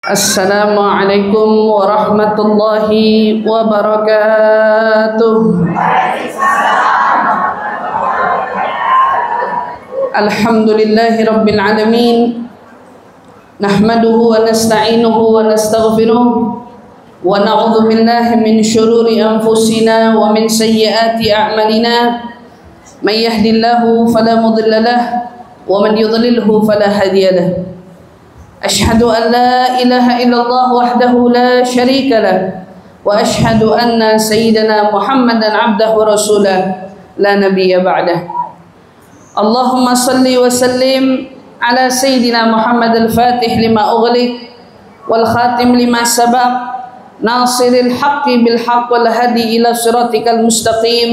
Assalamualaikum warahmatullahi wabarakatuh. Alhamdulillahi rabbil alamin. Nahmaduhu wa nasta'inuhu wa nastaghfiruh wa na'udzu billahi min syururi anfusina wa min sayyiati a'malina. May yahdihillahu fala mudilla lahu wa man yudlilhu fala hadiya lahu. أشهد أن لا إله إلا الله وحده لا شريك له وأشهد أن سيدنا محمدا عبده ورسوله لا نبي بعده. اللهم صل وسلم على سيدنا محمد الفاتح لما أغلق والخاتم لما سبق ناصر الحق بالحق والهدي إلى صراطك المستقيم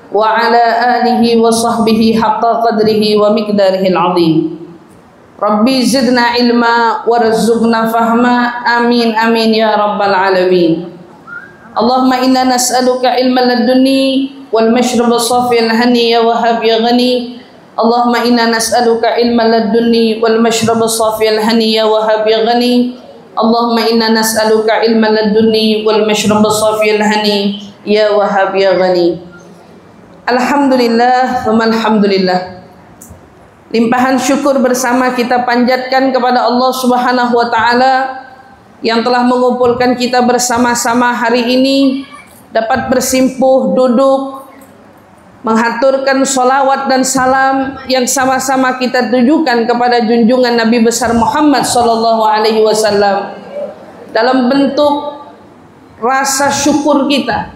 وعلى آله وصحبه حق قدره ومقداره العظيم. Rabbi zidna ilma warzuqna fahma, amin amin ya rabbal alamin. Allahumma inna nas'aluka ilman laduni wal mashrab safil hani ya wahhab ya ghani. Allahumma inna nas'aluka ilman laduni wal mashrab safil hani ya wahhab ya ghani. Allahumma inna nas'aluka ilman laduni wal mashrab safil hani ya wahhab ya ghani. Alhamdulillah wa alhamdulillah. Limpahan syukur bersama kita panjatkan kepada Allah Subhanahu wa taala yang telah mengumpulkan kita bersama-sama hari ini, dapat bersimpuh duduk menghaturkan sholawat dan salam yang sama-sama kita tujukan kepada junjungan Nabi besar Muhammad sallallahu alaihi wasallam dalam bentuk rasa syukur kita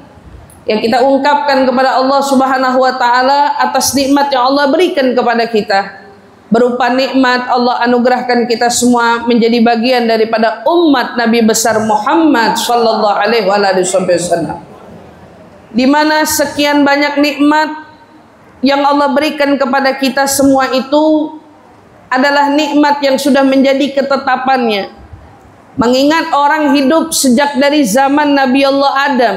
yang kita ungkapkan kepada Allah Subhanahu wa taala atas nikmat yang Allah berikan kepada kita. Berupa nikmat Allah anugerahkan kita semua menjadi bagian daripada umat Nabi besar Muhammad sallallahu alaihi wasallam. Di mana sekian banyak nikmat yang Allah berikan kepada kita semua itu adalah nikmat yang sudah menjadi ketetapannya. Mengingat orang hidup sejak dari zaman Nabi Allah Adam,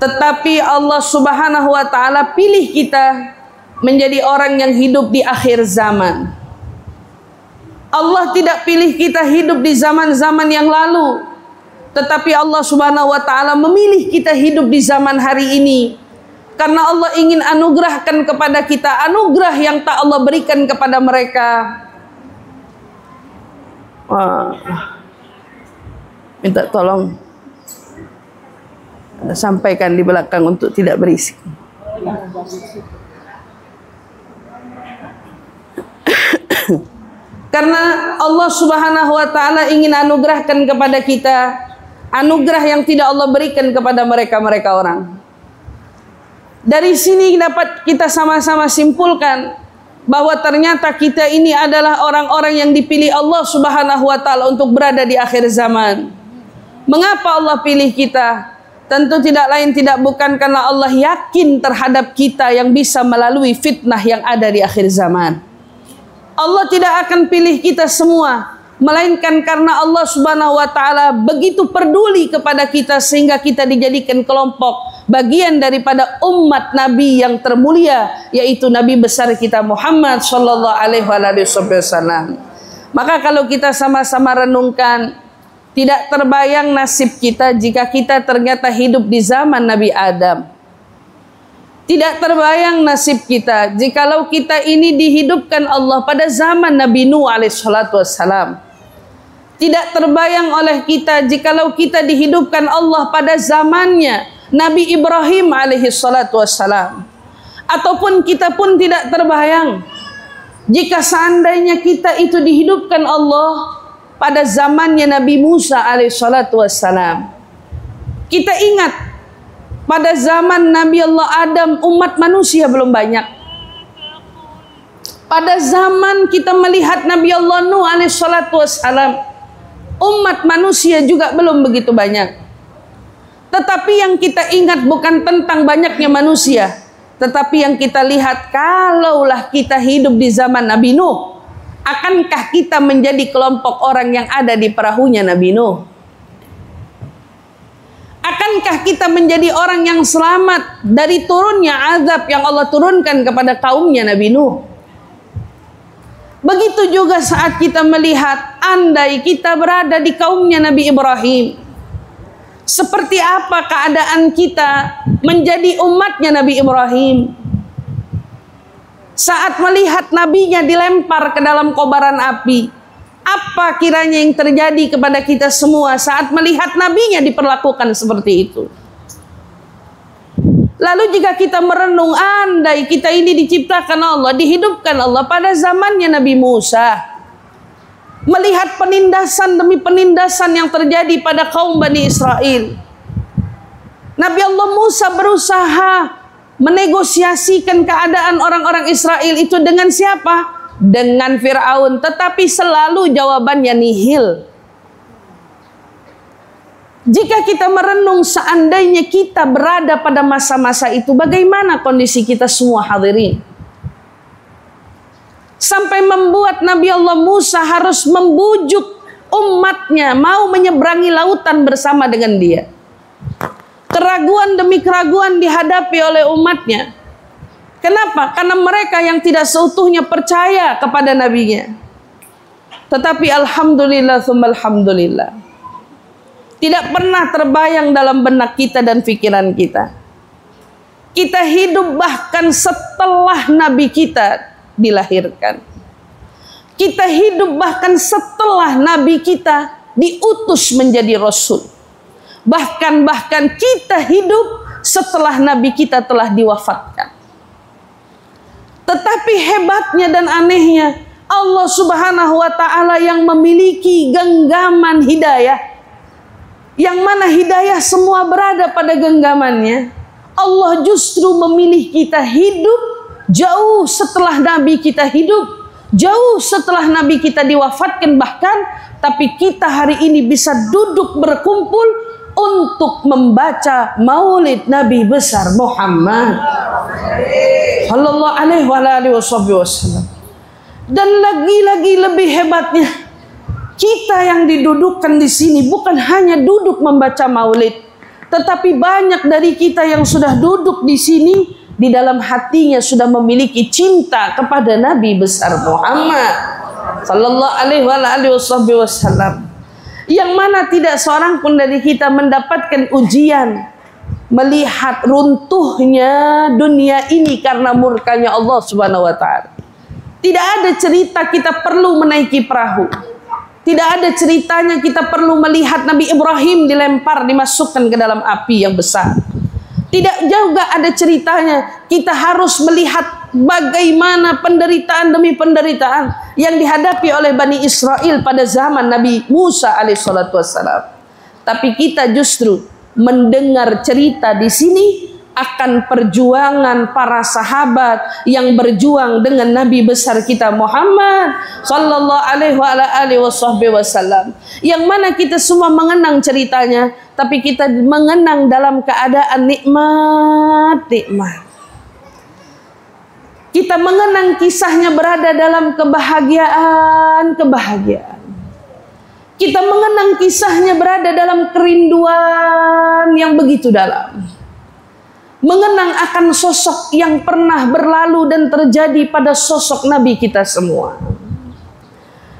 tetapi Allah Subhanahu wa taala pilih kita menjadi orang yang hidup di akhir zaman. Allah tidak pilih kita hidup di zaman-zaman yang lalu, tetapi Allah Subhanahu wa taala memilih kita hidup di zaman hari ini karena Allah ingin anugerahkan kepada kita anugerah yang tak Allah berikan kepada mereka. Minta tolong sampaikan di belakang untuk tidak berisik. Karena Allah Subhanahu wa taala ingin anugerahkan kepada kita anugerah yang tidak Allah berikan kepada mereka orang. Dari sini dapat kita sama-sama simpulkan bahwa ternyata kita ini adalah orang-orang yang dipilih Allah Subhanahu wa taala untuk berada di akhir zaman. Mengapa Allah pilih kita? Tentu tidak lain tidak bukan karena Allah yakin terhadap kita yang bisa melalui fitnah yang ada di akhir zaman. Allah tidak akan pilih kita semua, melainkan karena Allah Subhanahu wa taala begitu peduli kepada kita sehingga kita dijadikan kelompok bagian daripada umat Nabi yang termulia, yaitu Nabi besar kita Muhammad sallallahu alaihi wasallam. Maka kalau kita sama-sama renungkan, tidak terbayang nasib kita jika kita ternyata hidup di zaman Nabi Adam. Tidak terbayang nasib kita jikalau kita ini dihidupkan Allah pada zaman Nabi Nuh alaihissalatu wassalam. Tidak terbayang oleh kita jikalau kita dihidupkan Allah pada zamannya Nabi Ibrahim alaihissalatu wassalam. Ataupun kita pun tidak terbayang jika seandainya kita itu dihidupkan Allah pada zamannya Nabi Musa alaihissalatu wassalam. Kita ingat pada zaman Nabi Allah Adam umat manusia belum banyak. Pada zaman kita melihat Nabi Allah Nuh alaihissalatu wassalam, umat manusia juga belum begitu banyak. Tetapi yang kita ingat bukan tentang banyaknya manusia, tetapi yang kita lihat kalaulah kita hidup di zaman Nabi Nuh, akankah kita menjadi kelompok orang yang ada di perahunya Nabi Nuh? Akankah kita menjadi orang yang selamat dari turunnya azab yang Allah turunkan kepada kaumnya Nabi Nuh? Begitu juga saat kita melihat seandai kita berada di kaumnya Nabi Ibrahim, seperti apa keadaan kita menjadi umatnya Nabi Ibrahim saat melihat nabinya dilempar ke dalam kobaran api? Apa kiranya yang terjadi kepada kita semua saat melihat nabinya diperlakukan seperti itu? Lalu jika kita merenung, andai kita ini diciptakan Allah, dihidupkan Allah pada zamannya Nabi Musa, melihat penindasan demi penindasan yang terjadi pada kaum Bani Israel, Nabi Allah Musa berusaha menegosiasikan keadaan orang-orang Israel itu dengan siapa? Dengan Fir'aun, tetapi selalu jawabannya nihil. Jika kita merenung, seandainya kita berada pada masa-masa itu, bagaimana kondisi kita semua hadirin? Sampai membuat Nabi Allah Musa harus membujuk umatnya mau menyeberangi lautan bersama dengan dia. Keraguan demi keraguan dihadapi oleh umatnya. Kenapa? Karena mereka yang tidak seutuhnya percaya kepada nabinya. Tetapi alhamdulillah tsumma alhamdulillah, tidak pernah terbayang dalam benak kita dan pikiran kita. Kita hidup bahkan setelah nabi kita dilahirkan. Kita hidup bahkan setelah nabi kita diutus menjadi rasul. Bahkan kita hidup setelah nabi kita telah diwafatkan. Tetapi hebatnya dan anehnya, Allah Subhanahu wa ta'ala yang memiliki genggaman hidayah, yang mana hidayah semua berada pada genggamannya, Allah justru memilih kita hidup jauh setelah nabi kita hidup, jauh setelah nabi kita diwafatkan bahkan, tapi kita hari ini bisa duduk berkumpul untuk membaca maulid Nabi besar Muhammad sallallahu alaihi wasallam. Dan lagi-lagi lebih hebatnya, kita yang didudukkan di sini bukan hanya duduk membaca maulid, tetapi banyak dari kita yang sudah duduk di sini di dalam hatinya sudah memiliki cinta kepada Nabi besar Muhammad sallallahu alaihi wasallam. Yang mana tidak seorang pun dari kita mendapatkan ujian melihat runtuhnya dunia ini karena murkanya Allah Subhanahu wa ta'ala. Tidak ada cerita kita perlu menaiki perahu. Tidak ada ceritanya kita perlu melihat Nabi Ibrahim dilempar, dimasukkan ke dalam api yang besar. Tidak juga ada ceritanya kita harus melihat bagaimana penderitaan demi penderitaan yang dihadapi oleh Bani Israel pada zaman Nabi Musa alaihissalatu wassalam. Tapi kita justru mendengar cerita di sini akan perjuangan para sahabat yang berjuang dengan Nabi besar kita Muhammad sallallahu alaihi wasallam, yang mana kita semua mengenang ceritanya, tapi kita mengenang dalam keadaan nikmat. Kita mengenang kisahnya berada dalam kebahagiaan. Kita mengenang kisahnya berada dalam kerinduan yang begitu dalam. Mengenang akan sosok yang pernah berlalu dan terjadi pada sosok Nabi kita semua.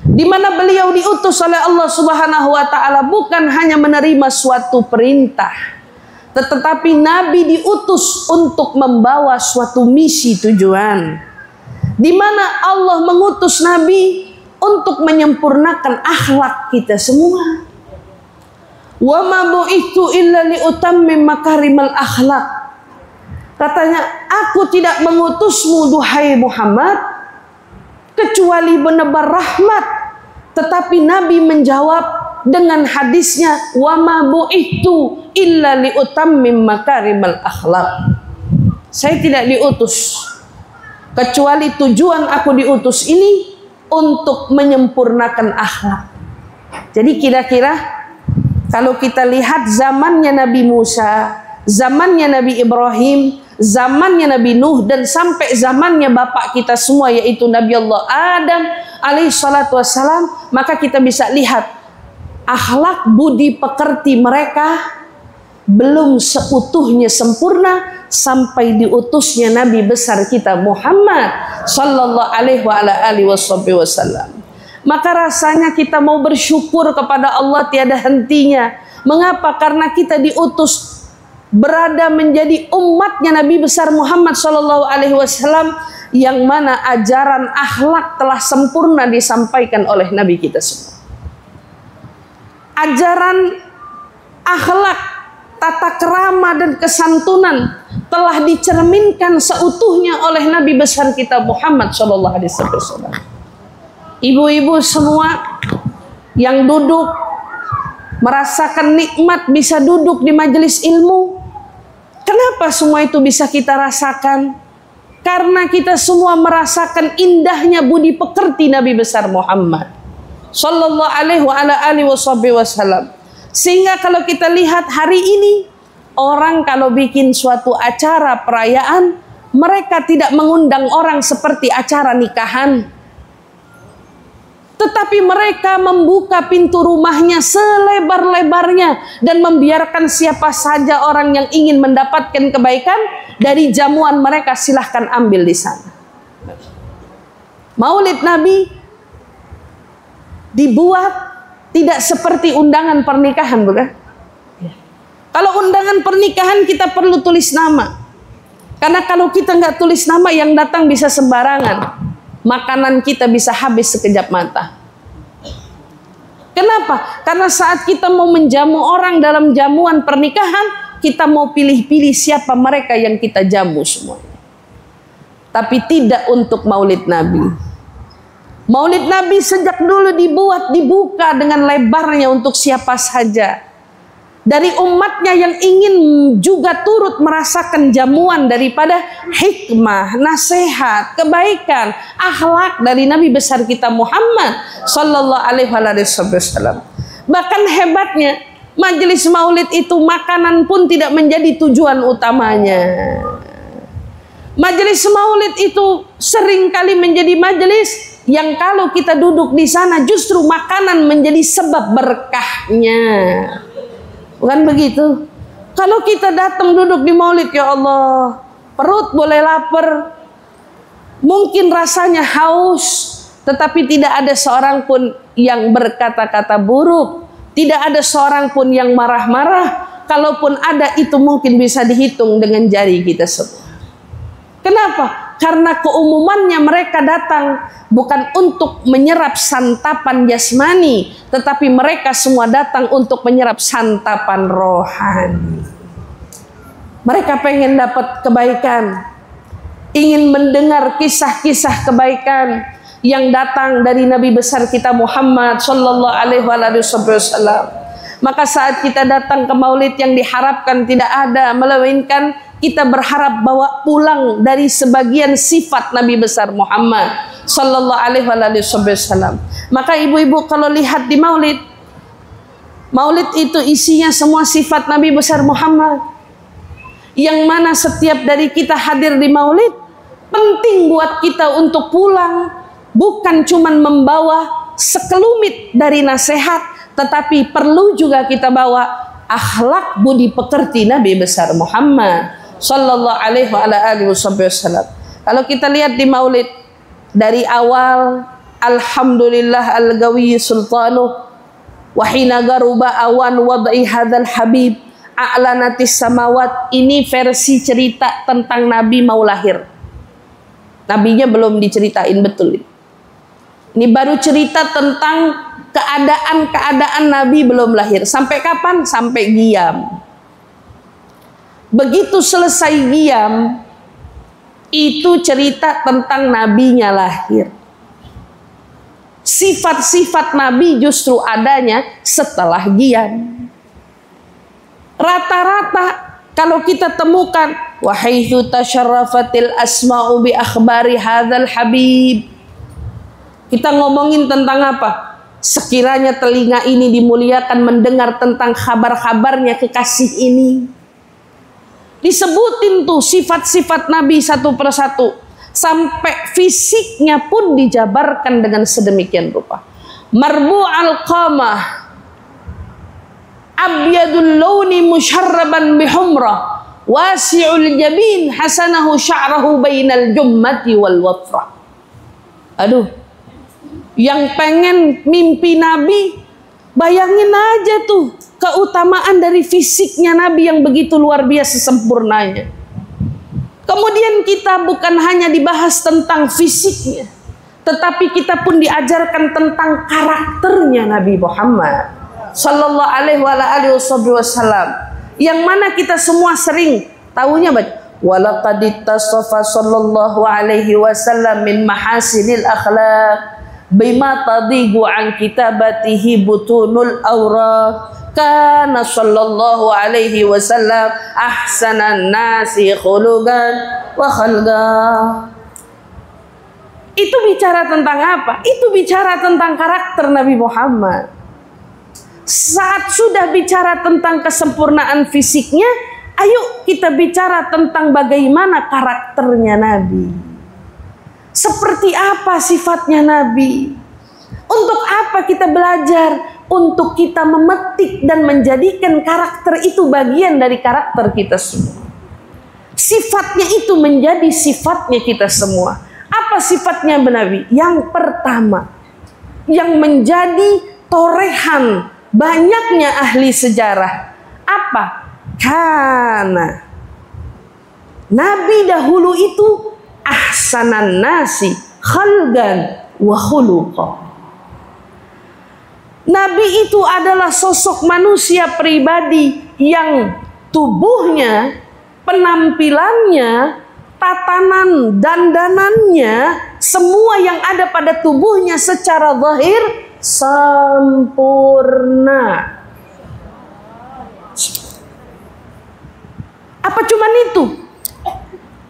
Di mana beliau diutus oleh Allah Subhanahu wa ta'ala bukan hanya menerima suatu perintah, tetapi Nabi diutus untuk membawa suatu misi tujuan. Di mana Allah mengutus Nabi untuk menyempurnakan akhlak kita semua. Wa ma bu'ithu illa liutammim makarimal akhlak. Katanya, aku tidak mengutusmu duhai Muhammad kecuali menebar rahmat. Tetapi Nabi menjawab dengan hadisnya, wa ma bu'ithu illa liutammim makarimal akhlak. Saya tidak diutus kecuali tujuan aku diutus ini untuk menyempurnakan akhlak. Jadi kira-kira kalau kita lihat zamannya Nabi Musa, zamannya Nabi Ibrahim, zamannya Nabi Nuh, dan sampai zamannya bapak kita semua yaitu Nabi Allah Adam alaihissalatu wassalam, maka kita bisa lihat akhlak budi pekerti mereka belum seutuhnya sempurna sampai diutusnya Nabi besar kita Muhammad sallallahu alaihi wasallam. maka rasanya kita mau bersyukur kepada Allah tiada hentinya. Mengapa? Karena kita diutus berada menjadi umatnya Nabi besar Muhammad SAW, yang mana ajaran akhlak telah sempurna disampaikan oleh Nabi kita semua. Ajaran akhlak, tata kerama dan kesantunan telah dicerminkan seutuhnya oleh Nabi besar kita Muhammad SAW. Ibu-ibu semua yang duduk merasakan nikmat bisa duduk di majelis ilmu. Kenapa semua itu bisa kita rasakan? Karena kita semua merasakan indahnya budi pekerti Nabi besar Muhammad sallallahu alaihi wasallam. Sehingga kalau kita lihat hari ini, orang kalau bikin suatu acara perayaan, mereka tidak mengundang orang seperti acara nikahan. Tetapi mereka membuka pintu rumahnya selebar-lebarnya dan membiarkan siapa saja orang yang ingin mendapatkan kebaikan dari jamuan mereka, silahkan ambil di sana. Maulid Nabi dibuat tidak seperti undangan pernikahan, bukan? Kalau undangan pernikahan kita perlu tulis nama. Karena kalau kita nggak tulis nama, yang datang bisa sembarangan. Makanan kita bisa habis sekejap mata. Kenapa? Karena saat kita mau menjamu orang dalam jamuan pernikahan, kita mau pilih-pilih siapa mereka yang kita jamu semuanya. Tapi tidak untuk Maulid Nabi. Maulid Nabi sejak dulu dibuka dengan lebarnya untuk siapa saja. Dari umatnya yang ingin juga turut merasakan jamuan daripada hikmah, nasihat, kebaikan, akhlak dari Nabi besar kita Muhammad sallallahu alaihi wasallam. Bahkan hebatnya, majelis maulid itu makanan pun tidak menjadi tujuan utamanya. Majelis maulid itu seringkali menjadi majelis yang kalau kita duduk di sana justru makanan menjadi sebab berkahnya. Bukan begitu? Kalau kita datang duduk di maulid, ya Allah, perut boleh lapar, mungkin rasanya haus, tetapi tidak ada seorang pun yang berkata-kata buruk, tidak ada seorang pun yang marah-marah. Kalaupun ada, itu mungkin bisa dihitung dengan jari kita semua. Kenapa? Karena keumumannya mereka datang bukan untuk menyerap santapan jasmani, tetapi mereka semua datang untuk menyerap santapan rohani. Mereka pengen dapat kebaikan, ingin mendengar kisah-kisah kebaikan yang datang dari Nabi besar kita Muhammad sallallahu alaihi wasallam. Maka saat kita datang ke maulid, yang diharapkan tidak ada melainkan kita berharap bawa pulang dari sebagian sifat Nabi besar Muhammad sallallahu alaihi wasallam. Maka ibu-ibu kalau lihat di maulid, maulid itu isinya semua sifat Nabi besar Muhammad. Yang mana setiap dari kita hadir di maulid penting buat kita untuk pulang, bukan cuman membawa sekelumit dari nasihat, tetapi perlu juga kita bawa akhlak budi pekerti Nabi besar Muhammad sallallahu alaihi wasallam. Kalau kita lihat di maulid dari awal, alhamdulillah al-gawi sultanuh wa hina garuba awan wad'i hadzal habib a'lanatis samawat. Ini versi cerita tentang Nabi mau lahir. Nabinya belum diceritain betul. Ini baru cerita tentang keadaan Nabi belum lahir. Sampai kapan? Sampai Qiyam. Begitu selesai Qiyam, itu cerita tentang nabinya lahir. Sifat-sifat nabi justru adanya setelah Qiyam. Rata-rata kalau kita temukan wahaitsu tasyarrafatil asma'u bi akhbari hadzal habib. Kita ngomongin tentang apa? Sekiranya telinga ini dimuliakan mendengar tentang kabar-kabarnya kekasih ini. Disebutin tuh sifat-sifat Nabi satu persatu. Sampai fisiknya pun dijabarkan dengan sedemikian rupa. Marbu'al qamah, abyadul launi musyarraban bihumrah, wasi'ul jabin, hasanahu sya'rahu bainal jummati wal wafrah. Aduh, Yang pengen mimpi Nabi, bayangin aja tuh keutamaan dari fisiknya Nabi yang begitu luar biasa sempurnanya. Kemudian kita bukan hanya dibahas tentang fisiknya, tetapi kita pun diajarkan tentang karakternya Nabi Muhammad sallallahu alaihi wasallam, yang mana kita semua sering tahunya baca walaqad ittasafa sallallahu alaihi wasallam min mahasinil akhlaq bima tadigu an kitabatihi butunul awraq kana sallallahu alaihi wasallam ahsanan nasi khuluqan wa khalqa. Itu bicara tentang apa? Itu bicara tentang karakter Nabi Muhammad. Saat sudah bicara tentang kesempurnaan fisiknya, ayo kita bicara tentang bagaimana karakternya Nabi. Seperti apa sifatnya Nabi? Untuk apa kita belajar? Untuk kita memetik dan menjadikan karakter itu bagian dari karakter kita semua. Sifatnya itu menjadi sifatnya kita semua. Apa sifatnya Nabi? Yang pertama, yang menjadi torehan banyaknya ahli sejarah, apa? Karena Nabi dahulu itu ahsanan nasi khalqan wa khuluqa. Nabi itu adalah sosok manusia pribadi yang tubuhnya, penampilannya, tatanan dandanannya, semua yang ada pada tubuhnya secara zahir sempurna. Apa cuman itu?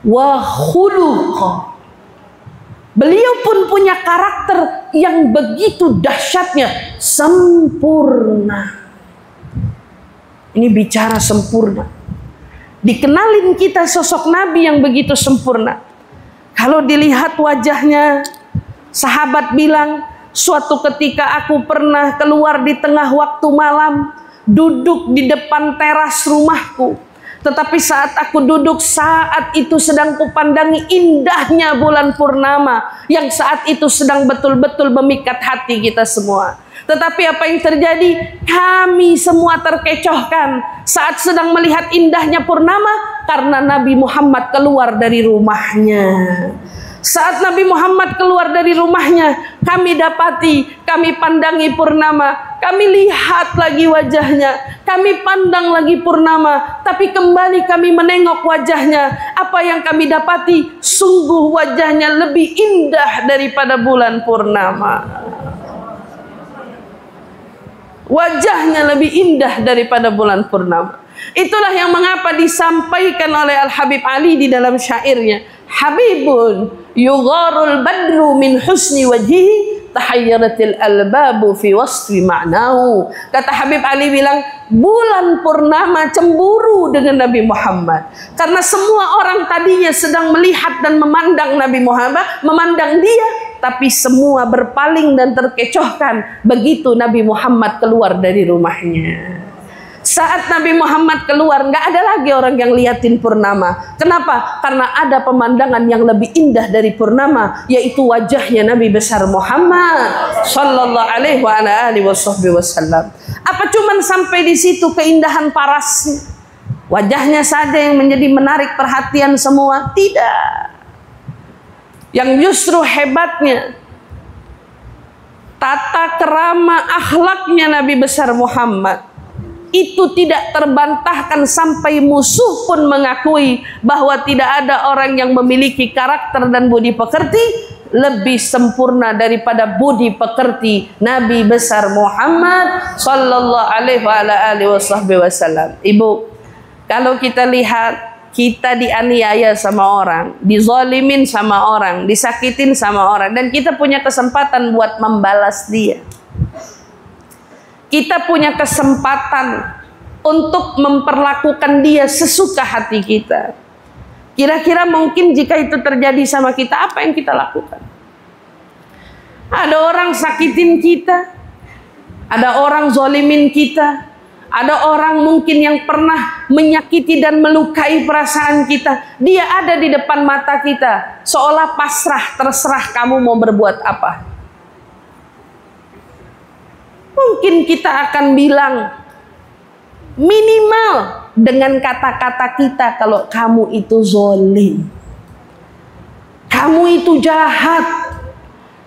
Wa khuluqa. Beliau pun punya karakter yang begitu dahsyatnya, sempurna. Ini bicara sempurna. Dikenalin kita sosok Nabi yang begitu sempurna. Kalau dilihat wajahnya, sahabat bilang, suatu ketika aku pernah keluar di tengah waktu malam, duduk di depan teras rumahku. Tetapi saat aku duduk, saat itu sedang kupandangi indahnya bulan purnama, yang saat itu sedang betul-betul memikat hati kita semua. Tetapi apa yang terjadi? Kami semua terkecohkan saat sedang melihat indahnya purnama, karena Nabi Muhammad keluar dari rumahnya. Saat Nabi Muhammad keluar dari rumahnya, kami dapati, kami pandangi purnama, kami lihat lagi wajahnya, kami pandang lagi purnama, tapi kembali kami menengok wajahnya. Apa yang kami dapati? Sungguh wajahnya lebih indah daripada bulan purnama. Wajahnya lebih indah daripada bulan purnama. Itulah yang mengapa disampaikan oleh Al-Habib Ali di dalam syairnya, Habibun yugharul badru min husni wajhihi tahayyaratil albabu fi wasfi ma'nahu. Kata Habib Ali bilang, bulan purnama cemburu dengan Nabi Muhammad, karena semua orang tadinya sedang melihat dan memandang Nabi Muhammad, memandang dia, tapi semua berpaling dan terkecohkan begitu Nabi Muhammad keluar dari rumahnya. Saat Nabi Muhammad keluar, nggak ada lagi orang yang liatin purnama. Kenapa? Karena ada pemandangan yang lebih indah dari purnama, yaitu wajahnya Nabi besar Muhammad sallallahu alaihi wasallam. Apa cuman sampai di situ keindahan parasnya, wajahnya saja yang menjadi menarik perhatian semua? Tidak. Yang justru hebatnya, tata kerama akhlaknya Nabi besar Muhammad itu tidak terbantahkan, sampai musuh pun mengakui bahwa tidak ada orang yang memiliki karakter dan budi pekerti lebih sempurna daripada budi pekerti Nabi besar Muhammad sallallahu alaihi wasallam. Ibu, kalau kita lihat, kita dianiaya sama orang, dizalimin sama orang, disakitin sama orang, dan kita punya kesempatan buat membalas dia. Kita punya kesempatan untuk memperlakukan dia sesuka hati kita. Kira-kira mungkin jika itu terjadi sama kita, apa yang kita lakukan? Ada orang sakitin kita, ada orang zalimin kita, ada orang mungkin yang pernah menyakiti dan melukai perasaan kita. Dia ada di depan mata kita, seolah pasrah, terserah kamu mau berbuat apa. mungkin kita akan bilang minimal dengan kata-kata kita kalau kamu itu zalim, kamu itu jahat,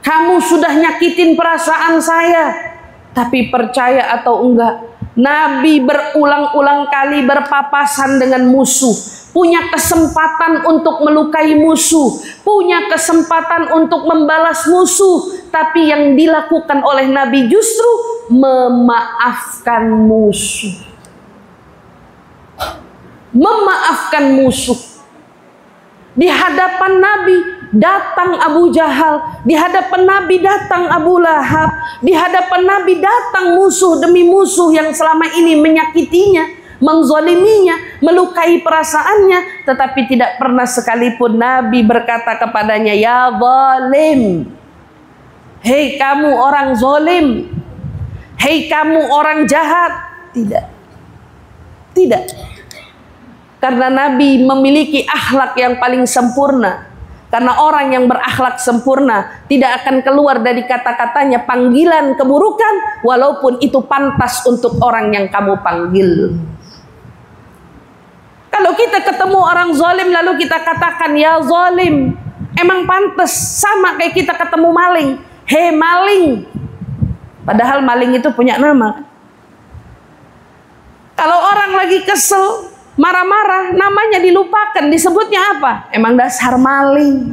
kamu sudah nyakitin perasaan saya. Tapi percaya atau enggak, Nabi berulang-ulang kali berpapasan dengan musuh, punya kesempatan untuk melukai musuh, punya kesempatan untuk membalas musuh, tapi yang dilakukan oleh Nabi justru memaafkan musuh. Memaafkan musuh. Di hadapan Nabi datang Abu Jahal, di hadapan Nabi datang Abu Lahab, di hadapan Nabi datang musuh demi musuh yang selama ini menyakitinya, menzaliminya, melukai perasaannya, tetapi tidak pernah sekalipun Nabi berkata kepadanya, ya zalim, hei kamu orang zalim, hei kamu orang jahat. Tidak. Karena Nabi memiliki akhlak yang paling sempurna. Karena orang yang berakhlak sempurna tidak akan keluar dari kata-katanya panggilan keburukan, walaupun itu pantas untuk orang yang kamu panggil. Kalau kita ketemu orang zalim lalu kita katakan, ya zalim, emang pantas, sama kayak kita ketemu maling, hei maling. Padahal maling itu punya nama. Kalau orang lagi kesel, marah-marah, namanya dilupakan, disebutnya apa? Emang dasar maling.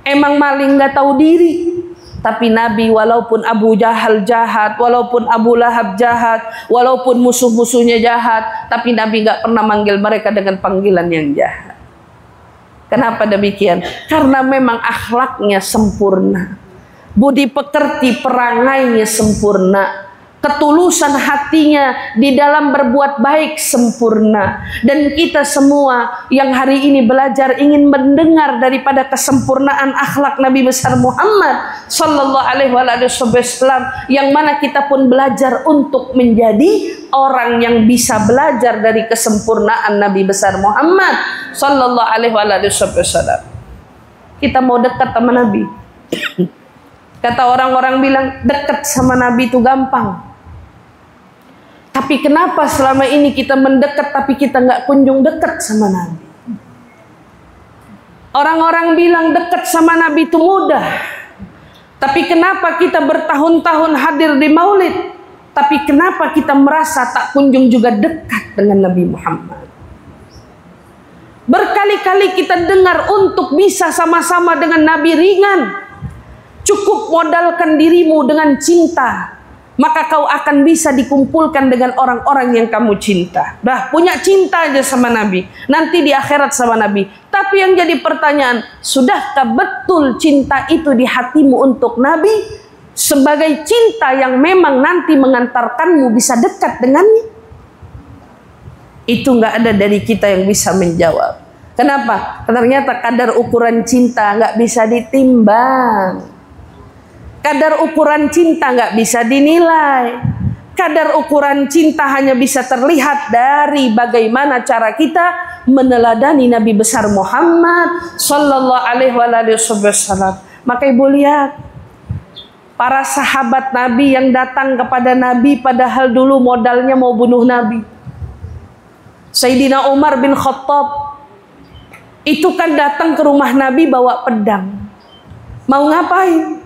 Emang maling gak tahu diri. Tapi Nabi walaupun Abu Jahal jahat, walaupun Abu Lahab jahat, walaupun musuh-musuhnya jahat, tapi Nabi gak pernah manggil mereka dengan panggilan yang jahat. Kenapa demikian? Karena memang akhlaknya sempurna, budi pekerti perangainya sempurna, ketulusan hatinya di dalam berbuat baik sempurna. Dan kita semua yang hari ini belajar ingin mendengar daripada kesempurnaan akhlak Nabi besar Muhammad sallallahu alaihi wasallam, yang mana kita pun belajar untuk menjadi orang yang bisa belajar dari kesempurnaan Nabi besar Muhammad sallallahu alaihi wasallam. Kita mau dekat sama Nabi. Kata orang-orang bilang dekat sama Nabi itu gampang. Tapi kenapa selama ini kita mendekat tapi kita nggak kunjung dekat sama Nabi? Orang-orang bilang dekat sama Nabi itu mudah. Tapi kenapa kita bertahun-tahun hadir di maulid, tapi kenapa kita merasa tak kunjung juga dekat dengan Nabi Muhammad? Berkali-kali kita dengar untuk bisa sama-sama dengan Nabi ringan. Cukup modalkan dirimu dengan cinta, maka kau akan bisa dikumpulkan dengan orang-orang yang kamu cinta. Dah punya cinta aja sama Nabi, nanti di akhirat sama Nabi. Tapi yang jadi pertanyaan, sudahkah betul cinta itu di hatimu untuk Nabi sebagai cinta yang memang nanti mengantarkanmu bisa dekat dengannya? Itu nggak ada dari kita yang bisa menjawab. Kenapa? Ternyata kadar ukuran cinta nggak bisa ditimbang. Kadar ukuran cinta nggak bisa dinilai. Kadar ukuran cinta hanya bisa terlihat dari bagaimana cara kita meneladani Nabi besar Muhammad sallallahu alaihi wasallam. Maka ibu lihat para sahabat Nabi yang datang kepada Nabi padahal dulu modalnya mau bunuh Nabi. Sayyidina Umar bin Khattab itu kan datang ke rumah Nabi bawa pedang. Mau ngapain?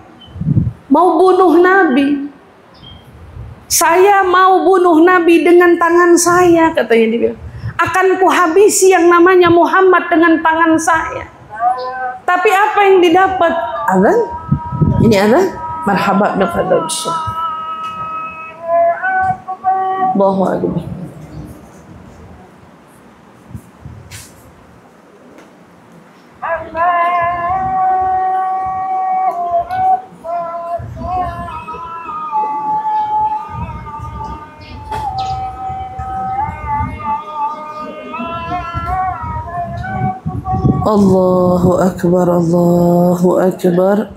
Mau bunuh Nabi. Saya mau bunuh Nabi dengan tangan saya, katanya dia. Akan kuhabisi yang namanya Muhammad dengan tangan saya. Tapi apa yang didapat? Azan? Ini azan? Marhaba bil qadar. Allahu akbar. Allahu akbar, Allahu akbar.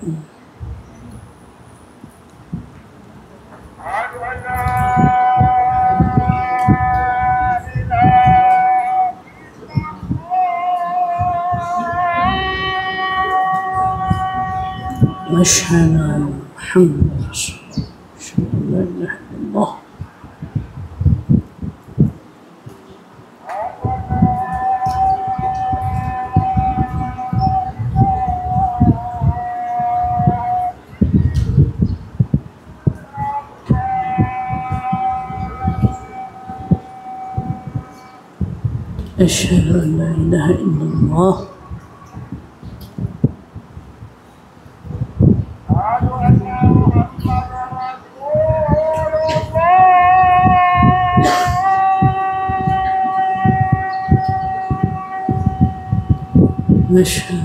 Asyhadu an la ilaha illallah. لا إله إلا الله. أشهد أن لا إله إلا الله. أشهد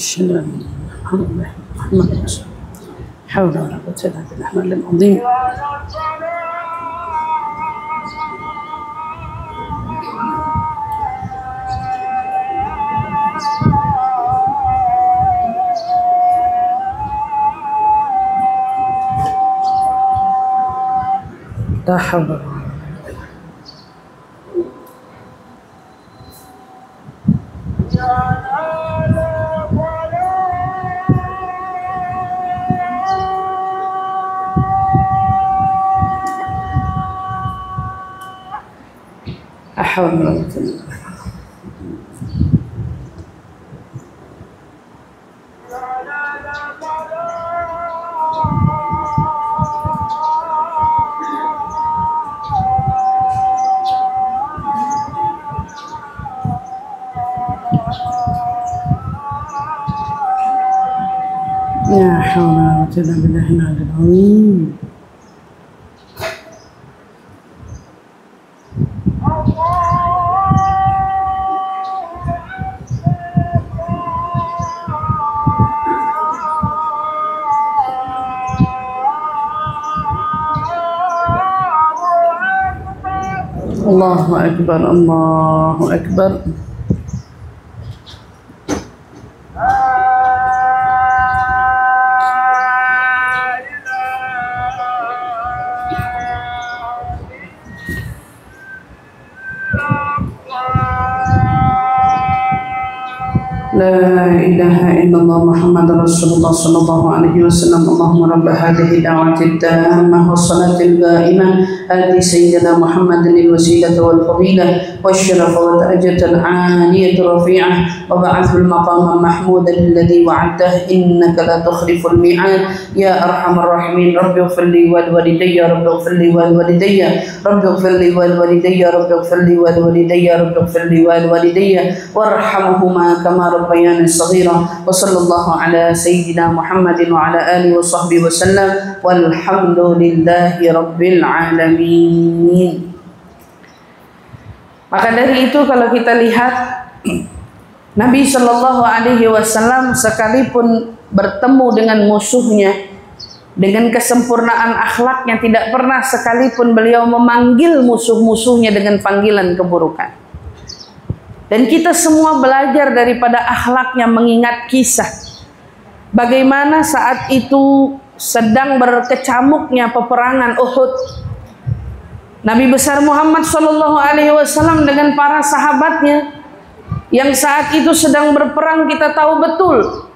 السلام محمد رسول حول ولا قوة إلا بالله العظيم. لا حول ولا قوة. لا حول ولا قوة إلا بالله. لا حول ولا قوة إلا بالله العلي العظيم. الله أكبر الله أكبر. لا إله إلا الله محمد رسول الله صلى الله عليه وسلم. اللهم رب هذه الدعوة التامة والصلاة القائمة آت سيدنا محمد الوسيلة والفضيلة والشرف والدرجة العالية الرفيعة وبعثه المقام محمودا الذي وعدته إنك لا تخلف الميعاد. يا أرحم الراحمين رب اغفر لي ولوالدي رب اغفر لي ولوالدي رب اغفر لي ولوالدي رب اغفر لي ولوالدي رب اغفر لي ولوالدي وارحمهما كما ربياني صغيرا. وصلى الله على سيدنا محمد وعلى آله وصحبه وسلم والحمد لله رب العالمين. Maka dari itu kalau kita lihat Nabi Shallallahu Alaihi Wasallam sekalipun bertemu dengan musuhnya dengan kesempurnaan akhlaknya, tidak pernah sekalipun beliau memanggil musuh-musuhnya dengan panggilan keburukan. Dan kita semua belajar daripada akhlaknya, mengingat kisah bagaimana saat itu sedang berkecamuknya peperangan Uhud. Nabi besar Muhammad Shallallahu Alaihi Wasallam dengan para sahabatnya yang saat itu sedang berperang, kita tahu betul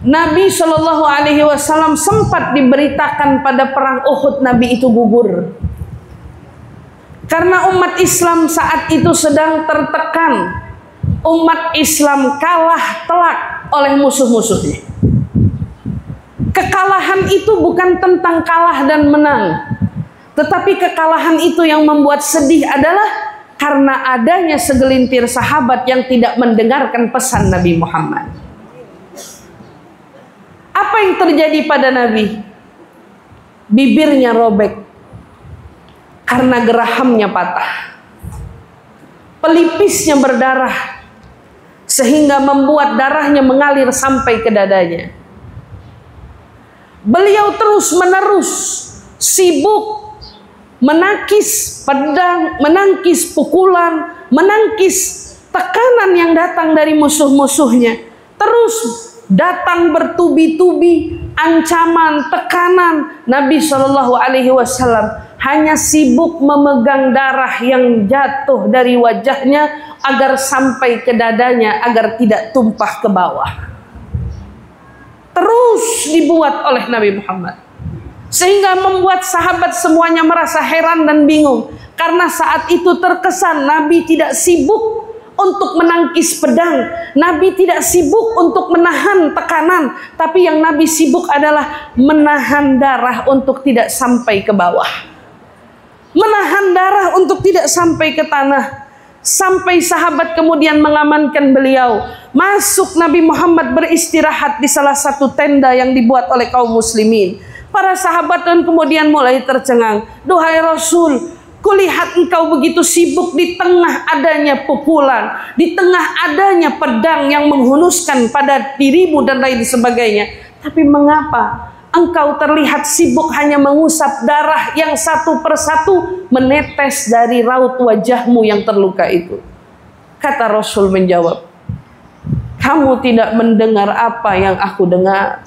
Nabi Shallallahu Alaihi Wasallam sempat diberitakan pada perang Uhud Nabi itu gugur karena umat Islam saat itu sedang tertekan. Umat Islam kalah telak oleh musuh-musuhnya. Kekalahan itu bukan tentang kalah dan menang, tetapi kekalahan itu yang membuat sedih adalah karena adanya segelintir sahabat yang tidak mendengarkan pesan Nabi Muhammad. Apa yang terjadi pada Nabi? Bibirnya robek, karena gerahamnya patah, pelipisnya berdarah, sehingga membuat darahnya mengalir sampai ke dadanya. Beliau terus menerus sibuk menangkis pedang, menangkis pukulan, menangkis tekanan yang datang dari musuh-musuhnya. Terus datang bertubi-tubi ancaman, tekanan. Nabi SAW hanya sibuk memegang darah yang jatuh dari wajahnya agar sampai ke dadanya, agar tidak tumpah ke bawah. Terus dibuat oleh Nabi Muhammad, sehingga membuat sahabat semuanya merasa heran dan bingung. Karena saat itu terkesan Nabi tidak sibuk untuk menangkis pedang, Nabi tidak sibuk untuk menahan tekanan, tapi yang Nabi sibuk adalah menahan darah untuk tidak sampai ke bawah, menahan darah untuk tidak sampai ke tanah. Sampai sahabat kemudian mengamankan beliau. Masuk Nabi Muhammad beristirahat di salah satu tenda yang dibuat oleh kaum muslimin. Para sahabat dan kemudian mulai tercengang. Duhai Rasul, kulihat engkau begitu sibuk di tengah adanya pukulan, di tengah adanya pedang yang menghunuskan pada dirimu dan lain sebagainya. Tapi mengapa engkau terlihat sibuk hanya mengusap darah yang satu persatu menetes dari raut wajahmu yang terluka itu? Kata Rasul menjawab, kamu tidak mendengar apa yang aku dengar.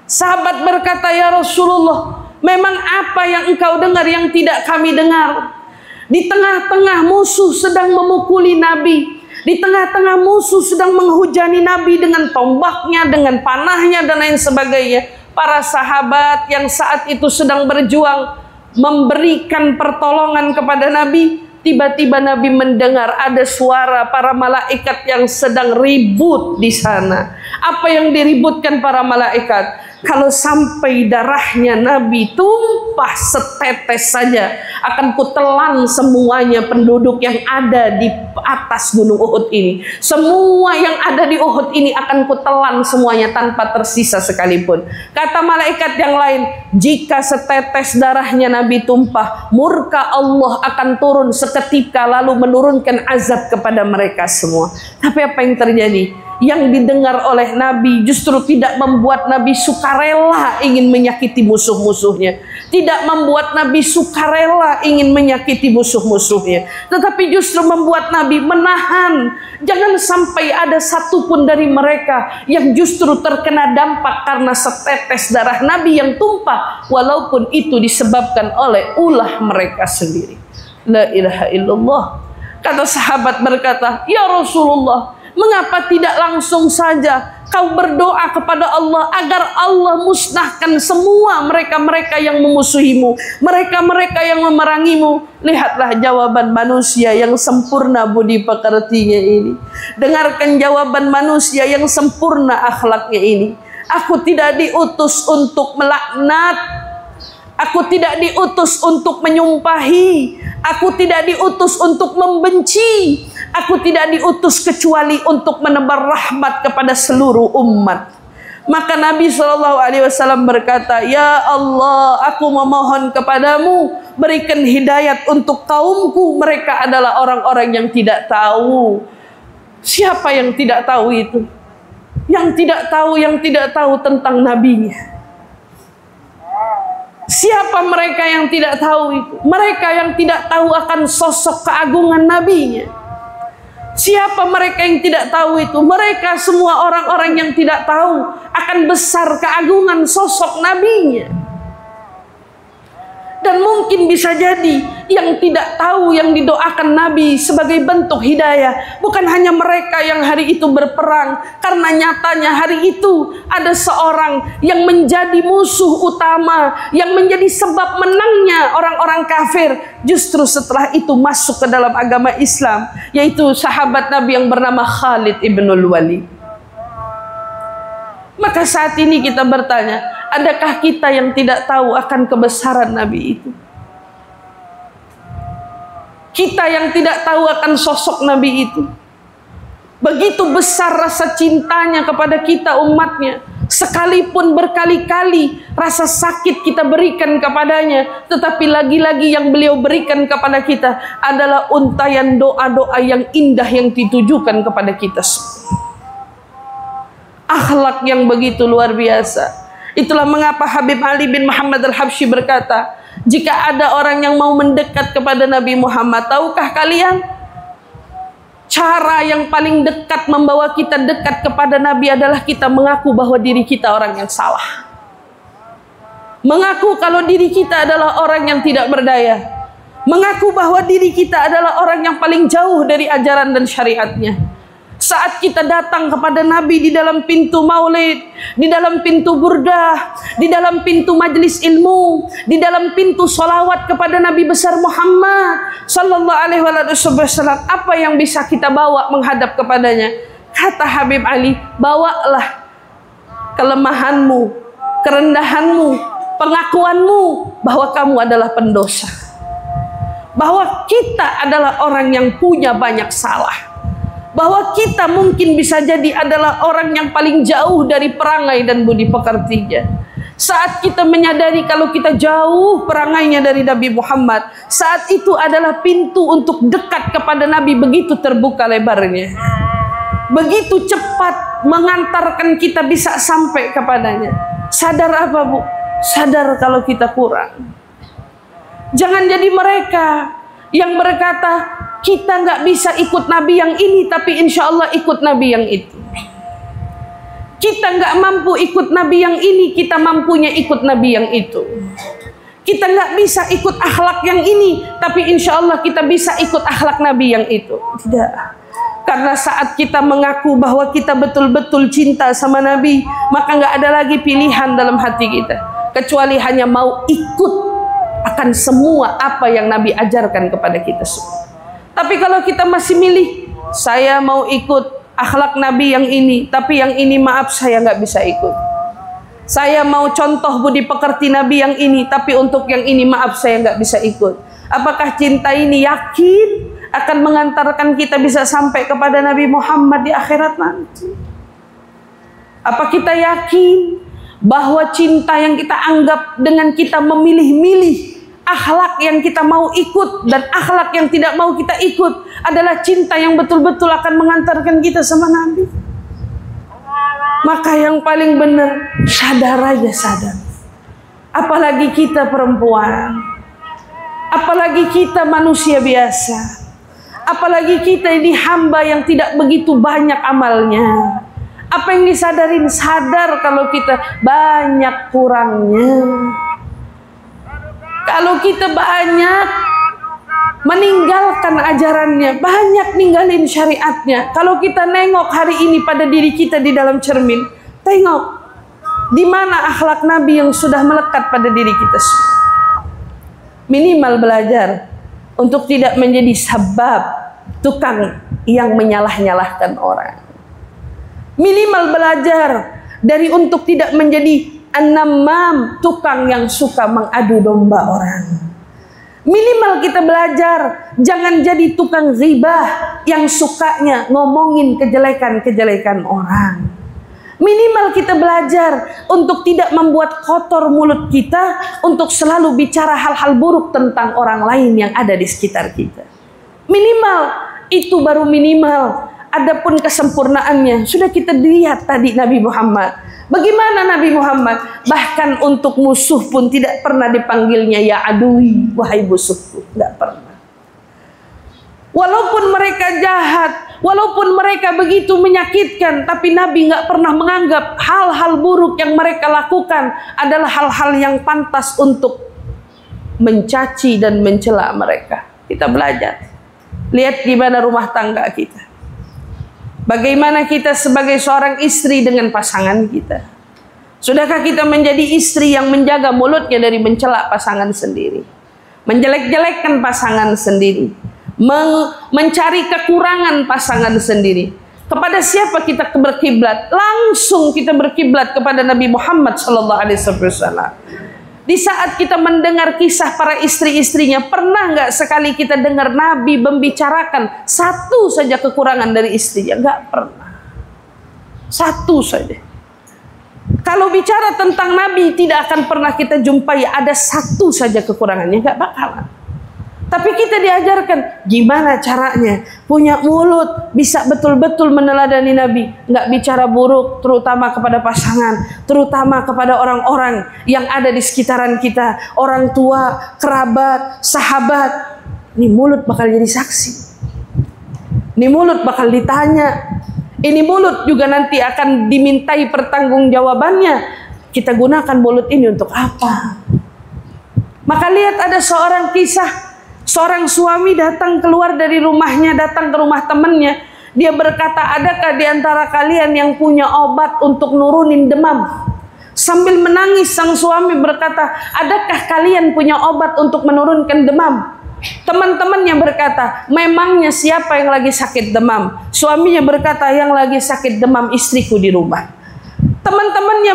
Sahabat berkata, ya Rasulullah, memang apa yang engkau dengar yang tidak kami dengar? Di tengah-tengah musuh sedang memukuli Nabi, di tengah-tengah musuh sedang menghujani Nabi dengan tombaknya, dengan panahnya dan lain sebagainya. Para sahabat yang saat itu sedang berjuang memberikan pertolongan kepada Nabi, tiba-tiba Nabi mendengar ada suara para malaikat yang sedang ribut di sana. Apa yang diributkan para malaikat? Kalau sampai darahnya Nabi tumpah setetes saja, akan kutelan semuanya penduduk yang ada di atas gunung Uhud ini. Semua yang ada di Uhud ini akan kutelan semuanya tanpa tersisa sekalipun. Kata malaikat yang lain, jika setetes darahnya Nabi tumpah, murka Allah akan turun seketika lalu menurunkan azab kepada mereka semua. Tapi apa yang terjadi? Yang didengar oleh Nabi justru tidak membuat Nabi sukarela ingin menyakiti musuh-musuhnya, tidak membuat Nabi sukarela ingin menyakiti musuh-musuhnya, tetapi justru membuat Nabi menahan. Jangan sampai ada satupun dari mereka yang justru terkena dampak karena setetes darah Nabi yang tumpah, walaupun itu disebabkan oleh ulah mereka sendiri. La ilaha illallah. Kata sahabat berkata, ya Rasulullah, mengapa tidak langsung saja kau berdoa kepada Allah agar Allah musnahkan semua mereka-mereka yang memusuhimu, mereka-mereka yang memerangimu? Lihatlah jawaban manusia yang sempurna budi pekertinya ini. Dengarkan jawaban manusia yang sempurna akhlaknya ini. Aku tidak diutus untuk melaknat, aku tidak diutus untuk menyumpahi, aku tidak diutus untuk membenci, aku tidak diutus kecuali untuk menebar rahmat kepada seluruh umat. Maka Nabi SAW berkata, ya Allah, aku memohon kepadamu, berikan hidayat untuk kaumku. Mereka adalah orang-orang yang tidak tahu. Siapa yang tidak tahu itu? Yang tidak tahu tentang nabinya. Siapa mereka yang tidak tahu itu? Mereka yang tidak tahu akan sosok keagungan nabinya. Siapa mereka yang tidak tahu itu? Mereka semua orang-orang yang tidak tahu akan besar keagungan sosok nabinya. Dan mungkin bisa jadi yang tidak tahu yang didoakan Nabi sebagai bentuk hidayah bukan hanya mereka yang hari itu berperang, karena nyatanya hari itu ada seorang yang menjadi musuh utama, yang menjadi sebab menangnya orang-orang kafir justru setelah itu masuk ke dalam agama Islam, yaitu sahabat Nabi yang bernama Khalid ibnul Walid. Maka saat ini kita bertanya, adakah kita yang tidak tahu akan kebesaran Nabi itu? Kita yang tidak tahu akan sosok Nabi itu. Begitu besar rasa cintanya kepada kita umatnya, Sekalipun berkali-kali rasa sakit kita berikan kepadanya, tetapi lagi-lagi yang beliau berikan kepada kita adalah untayan doa-doa yang indah yang ditujukan kepada kita. Akhlak yang begitu luar biasa. Itulah mengapa Habib Ali bin Muhammad Al-Habsyi berkata, jika ada orang yang mau mendekat kepada Nabi Muhammad, tahukah kalian cara yang paling dekat membawa kita dekat kepada Nabi adalah kita mengaku bahwa diri kita orang yang salah. Mengaku kalau diri kita adalah orang yang tidak berdaya. Mengaku bahwa diri kita adalah orang yang paling jauh dari ajaran dan syariatnya. Saat kita datang kepada Nabi di dalam pintu maulid, di dalam pintu burdah, di dalam pintu majelis ilmu, di dalam pintu solawat kepada Nabi besar Muhammad sallallahu alaihi wasallam, apa yang bisa kita bawa menghadap kepadanya? Kata Habib Ali, bawalah kelemahanmu, kerendahanmu, pengakuanmu bahwa kamu adalah pendosa, bahwa kita adalah orang yang punya banyak salah, bahwa kita mungkin bisa jadi adalah orang yang paling jauh dari perangai dan budi pekertinya. Saat kita menyadari kalau kita jauh perangainya dari Nabi Muhammad, saat itu adalah pintu untuk dekat kepada Nabi begitu terbuka lebarnya, begitu cepat mengantarkan kita bisa sampai kepadanya. Sadar apa, Bu? Sadar kalau kita kurang. Jangan jadi mereka yang berkata, kita nggak bisa ikut Nabi yang ini, tapi insya Allah ikut Nabi yang itu. Kita nggak mampu ikut Nabi yang ini, kita mampunya ikut Nabi yang itu. Kita nggak bisa ikut akhlak yang ini, tapi insya Allah kita bisa ikut akhlak Nabi yang itu. Tidak. Karena saat kita mengaku bahwa kita betul-betul cinta sama Nabi, maka nggak ada lagi pilihan dalam hati kita, kecuali hanya mau ikut akan semua apa yang Nabi ajarkan kepada kita semua. Tapi kalau kita masih milih, saya mau ikut akhlak Nabi yang ini, tapi yang ini maaf saya nggak bisa ikut. Saya mau contoh budi pekerti Nabi yang ini, tapi untuk yang ini maaf saya nggak bisa ikut. Apakah cinta ini yakin akan mengantarkan kita bisa sampai kepada Nabi Muhammad di akhirat nanti? Apa kita yakin bahwa cinta yang kita anggap dengan kita memilih-milih akhlak yang kita mau ikut dan akhlak yang tidak mau kita ikut adalah cinta yang betul-betul akan mengantarkan kita sama Nabi? Maka yang paling benar, sadar aja, sadar. Apalagi kita perempuan, apalagi kita manusia biasa, apalagi kita ini hamba yang tidak begitu banyak amalnya. Apa yang disadarin? Sadar kalau kita banyak kurangnya. Kalau kita banyak meninggalkan ajarannya, banyak ninggalin syariatnya. Kalau kita nengok hari ini pada diri kita di dalam cermin, tengok di mana akhlak Nabi yang sudah melekat pada diri kita semua. Minimal belajar untuk tidak menjadi sebab tukang yang menyalah-nyalahkan orang. Minimal belajar dari untuk tidak menjadi an-namam, tukang yang suka mengadu domba orang. Minimal kita belajar jangan jadi tukang ghibah yang sukanya ngomongin kejelekan-kejelekan orang. Minimal kita belajar untuk tidak membuat kotor mulut kita untuk selalu bicara hal-hal buruk tentang orang lain yang ada di sekitar kita. Minimal, itu baru minimal. Adapun kesempurnaannya sudah kita lihat tadi Nabi Muhammad. Bagaimana Nabi Muhammad? Bahkan untuk musuh pun tidak pernah dipanggilnya ya adui, wahai musuhku. Tidak pernah. Walaupun mereka jahat, walaupun mereka begitu menyakitkan, tapi Nabi nggak pernah menganggap hal-hal buruk yang mereka lakukan adalah hal-hal yang pantas untuk mencaci dan mencela mereka. Kita belajar. Lihat gimana rumah tangga kita. Bagaimana kita sebagai seorang istri dengan pasangan kita? Sudahkah kita menjadi istri yang menjaga mulutnya dari mencela pasangan sendiri, menjelek-jelekkan pasangan sendiri, mencari kekurangan pasangan sendiri? Kepada siapa kita berkiblat? Langsung kita berkiblat kepada Nabi Muhammad SAW. Di saat kita mendengar kisah para istri-istrinya, pernah nggak sekali kita dengar Nabi membicarakan satu saja kekurangan dari istrinya? Nggak pernah. Satu saja. Kalau bicara tentang Nabi, tidak akan pernah kita jumpai ada satu saja kekurangannya, nggak bakalan. Tapi kita diajarkan gimana caranya punya mulut bisa betul-betul meneladani Nabi, nggak bicara buruk, terutama kepada pasangan, terutama kepada orang-orang yang ada di sekitaran kita, orang tua, kerabat, sahabat. Ini mulut bakal jadi saksi. Ini mulut bakal ditanya. Ini mulut juga nanti akan dimintai pertanggungjawabannya. Kita gunakan mulut ini untuk apa? Maka lihat ada seorang kisah. Seorang suami datang keluar dari rumahnya, datang ke rumah temannya. Dia berkata, adakah di antara kalian yang punya obat untuk nurunin demam? Sambil menangis sang suami berkata, adakah kalian punya obat untuk menurunkan demam? Teman-temannya berkata, memangnya siapa yang lagi sakit demam? Suaminya berkata, yang lagi sakit demam istriku di rumah. Teman-temannya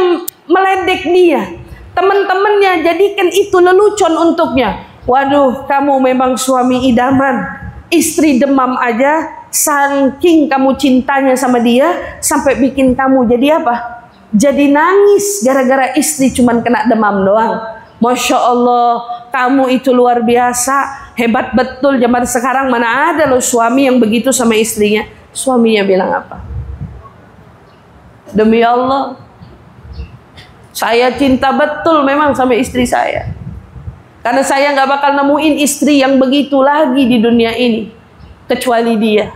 meledek dia. Teman-temannya jadikan itu lelucon untuknya. Waduh, kamu memang suami idaman. Istri demam aja, saking kamu cintanya sama dia, sampai bikin kamu jadi apa? Jadi nangis gara-gara istri cuman kena demam doang. Masya Allah, kamu itu luar biasa, hebat betul. Zaman sekarang mana ada loh suami yang begitu sama istrinya. Suaminya bilang apa? Demi Allah, saya cinta betul memang sama istri saya. Karena saya nggak bakal nemuin istri yang begitu lagi di dunia ini, kecuali dia.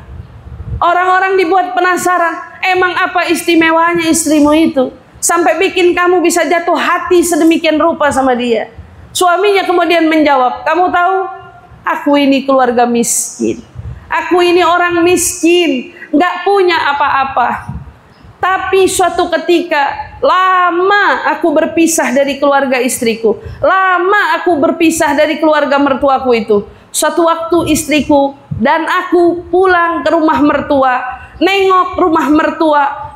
Orang-orang dibuat penasaran, emang apa istimewanya istrimu itu? Sampai bikin kamu bisa jatuh hati sedemikian rupa sama dia. Suaminya kemudian menjawab, kamu tahu, aku ini keluarga miskin. Aku ini orang miskin, nggak punya apa-apa. Tapi suatu ketika lama aku berpisah dari keluarga istriku, lama aku berpisah dari keluarga mertuaku itu. Suatu waktu istriku dan aku pulang ke rumah mertua, nengok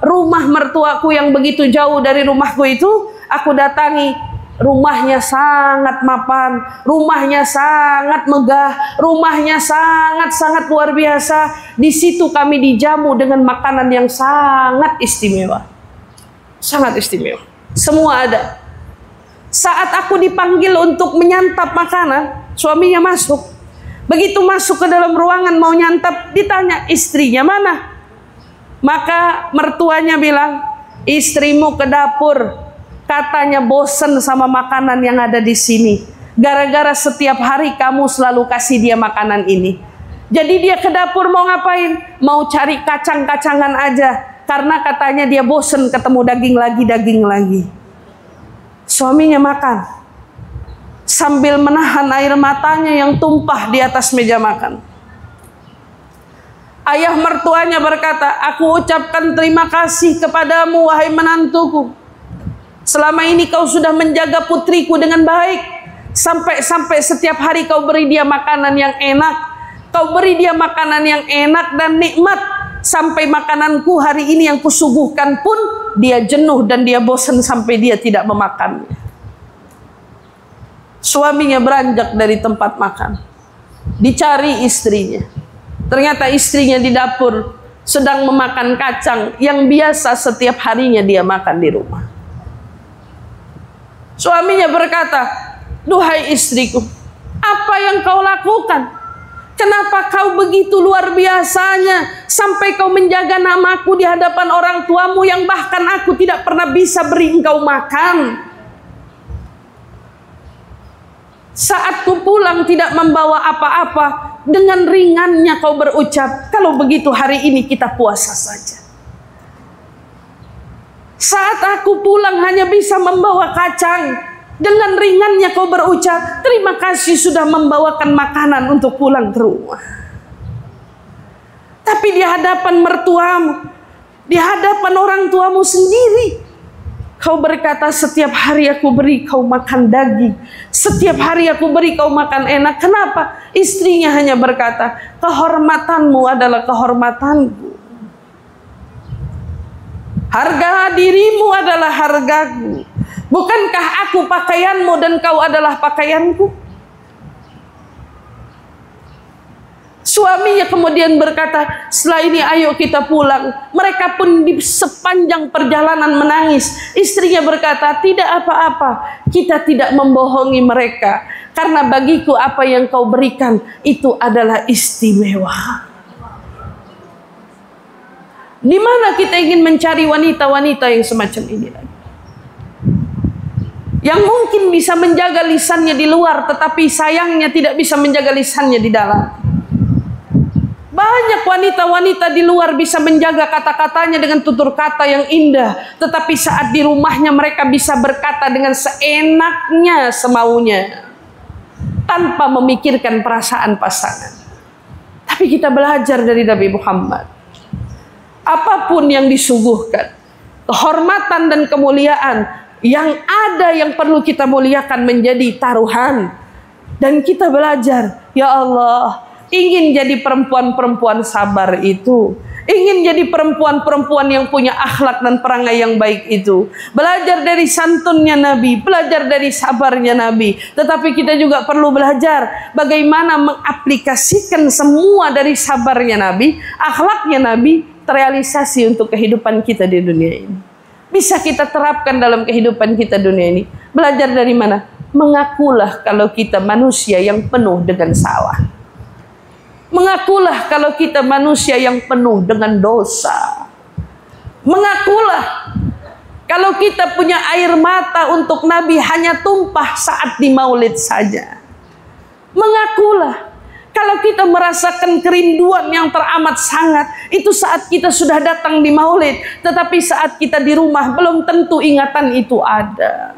rumah mertuaku yang begitu jauh dari rumahku itu. Aku datangi, rumahnya sangat mapan, rumahnya sangat megah, rumahnya sangat luar biasa. Di situ kami dijamu dengan makanan yang sangat istimewa. Sangat istimewa. Semua ada. Saat aku dipanggil untuk menyantap makanan, suaminya masuk. Begitu masuk ke dalam ruangan mau nyantap, ditanya istrinya mana? Maka mertuanya bilang, istrimu ke dapur. Katanya bosen sama makanan yang ada di sini. Gara-gara setiap hari kamu selalu kasih dia makanan ini. Jadi dia ke dapur mau ngapain? Mau cari kacang-kacangan aja. Karena katanya dia bosen ketemu daging lagi. Suaminya makan. Sambil menahan air matanya yang tumpah di atas meja makan. Ayah mertuanya berkata, aku ucapkan terima kasih kepadamu wahai menantuku. Selama ini kau sudah menjaga putriku dengan baik. Sampai setiap hari kau beri dia makanan yang enak. Kau beri dia makanan yang enak dan nikmat. Sampai makananku hari ini yang kusuguhkan pun dia jenuh dan dia bosan sampai dia tidak memakannya. Suaminya beranjak dari tempat makan. Dicari istrinya. Ternyata istrinya di dapur sedang memakan kacang yang biasa setiap harinya dia makan di rumah. Suaminya berkata, duhai istriku, apa yang kau lakukan? Kenapa kau begitu luar biasanya sampai kau menjaga namaku di hadapan orang tuamu yang bahkan aku tidak pernah bisa beri engkau makan? Saat ku pulang tidak membawa apa-apa, dengan ringannya kau berucap, kalau begitu hari ini kita puasa saja. Saat aku pulang hanya bisa membawa kacang, dengan ringannya kau berucap, terima kasih sudah membawakan makanan untuk pulang ke rumah. Tapi di hadapan mertuamu, di hadapan orang tuamu sendiri, kau berkata setiap hari aku beri kau makan daging, setiap hari aku beri kau makan enak. Kenapa? Istrinya hanya berkata, kehormatanmu adalah kehormatanku. Harga dirimu adalah hargaku. Bukankah aku pakaianmu dan kau adalah pakaianku? Suaminya kemudian berkata, setelah ini ayo kita pulang. Mereka pun di sepanjang perjalanan menangis. Istrinya berkata, tidak apa-apa, kita tidak membohongi mereka. Karena bagiku apa yang kau berikan itu adalah istimewa. Di mana kita ingin mencari wanita-wanita yang semacam ini lagi? Yang mungkin bisa menjaga lisannya di luar, tetapi sayangnya tidak bisa menjaga lisannya di dalam. Banyak wanita-wanita di luar bisa menjaga kata-katanya dengan tutur kata yang indah, tetapi saat di rumahnya mereka bisa berkata dengan seenaknya, semaunya, tanpa memikirkan perasaan pasangan. Tapi kita belajar dari Nabi Muhammad. Apapun yang disuguhkan, kehormatan dan kemuliaan yang ada yang perlu kita muliakan menjadi taruhan. Dan kita belajar, ya Allah, ingin jadi perempuan-perempuan sabar itu, ingin jadi perempuan-perempuan yang punya akhlak dan perangai yang baik itu. Belajar dari santunnya Nabi, belajar dari sabarnya Nabi. Tetapi kita juga perlu belajar bagaimana mengaplikasikan semua dari sabarnya Nabi, akhlaknya Nabi, terrealisasi untuk kehidupan kita di dunia ini. Bisa kita terapkan dalam kehidupan kita dunia ini. Belajar dari mana? Mengakulah kalau kita manusia yang penuh dengan salah. Mengakulah kalau kita manusia yang penuh dengan dosa. Mengakulah kalau kita punya air mata untuk Nabi hanya tumpah saat di maulid saja. Mengakulah kalau kita merasakan kerinduan yang teramat sangat, itu saat kita sudah datang di maulid. Tetapi saat kita di rumah belum tentu ingatan itu ada.